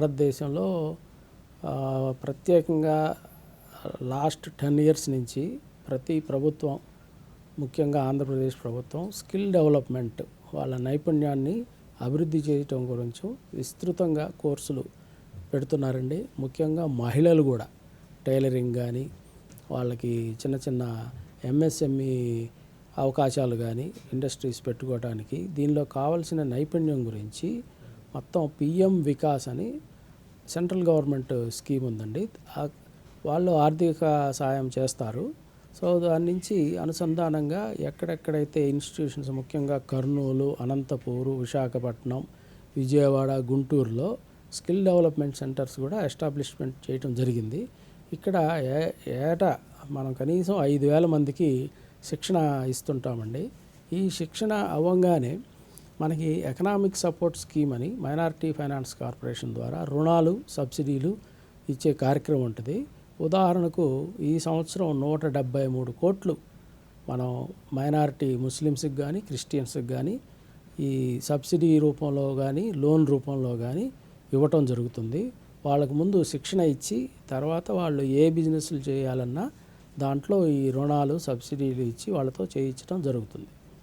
భారతదేశంలో ప్రత్యేకంగా last 10 years నుంచి ప్రతి ప్రభుత్వం, ముఖ్యంగా ఆంధ్రప్రదేశ్ ప్రభుత్వం స్కిల్ డెవలప్మెంట్, వాళ్ళ నైపుణ్యాన్ని అభివృద్ధి చేయటం గురించి విస్తృతంగా కోర్సులు పెడుతున్నారండి. ముఖ్యంగా మహిళలు కూడా టైలరింగ్ కానీ, వాళ్ళకి చిన్న చిన్న ఎంఎస్ఎంఈ అవకాశాలు కానీ, ఇండస్ట్రీస్ పెట్టుకోవడానికి దీనిలో కావాల్సిన నైపుణ్యం గురించి మొత్తం పిఎం వికాస్ అని సెంట్రల్ గవర్నమెంట్ స్కీమ్ ఉందండి. వాళ్ళు ఆర్థిక సాయం చేస్తారు. సో దాని నుంచి అనుసంధానంగా ఎక్కడెక్కడైతే ఇన్స్టిట్యూషన్స్, ముఖ్యంగా కర్నూలు, అనంతపూరు, విశాఖపట్నం, విజయవాడ, గుంటూరులో స్కిల్ డెవలప్మెంట్ సెంటర్స్ కూడా ఎస్టాబ్లిష్మెంట్ చేయటం జరిగింది. ఇక్కడ ఏటా మనం కనీసం 5,000 మందికి శిక్షణ ఇస్తుంటామండి. ఈ శిక్షణ అవ్వంగానే మనకి ఎకనామిక్ సపోర్ట్ స్కీమ్ అని మైనారిటీ ఫైనాన్స్ కార్పొరేషన్ ద్వారా రుణాలు, సబ్సిడీలు ఇచ్చే కార్యక్రమం ఉంటుంది. ఉదాహరణకు ఈ సంవత్సరం 173 కోట్లు మనం మైనారిటీ ముస్లిమ్స్కి కానీ, క్రిస్టియన్స్కి కానీ ఈ సబ్సిడీ రూపంలో కానీ, లోన్ రూపంలో కానీ ఇవ్వటం జరుగుతుంది. వాళ్ళకు ముందు శిక్షణ ఇచ్చి తర్వాత వాళ్ళు ఏ బిజినెస్లు చేయాలన్నా దాంట్లో ఈ రుణాలు, సబ్సిడీలు ఇచ్చి వాళ్ళతో చేయించడం జరుగుతుంది.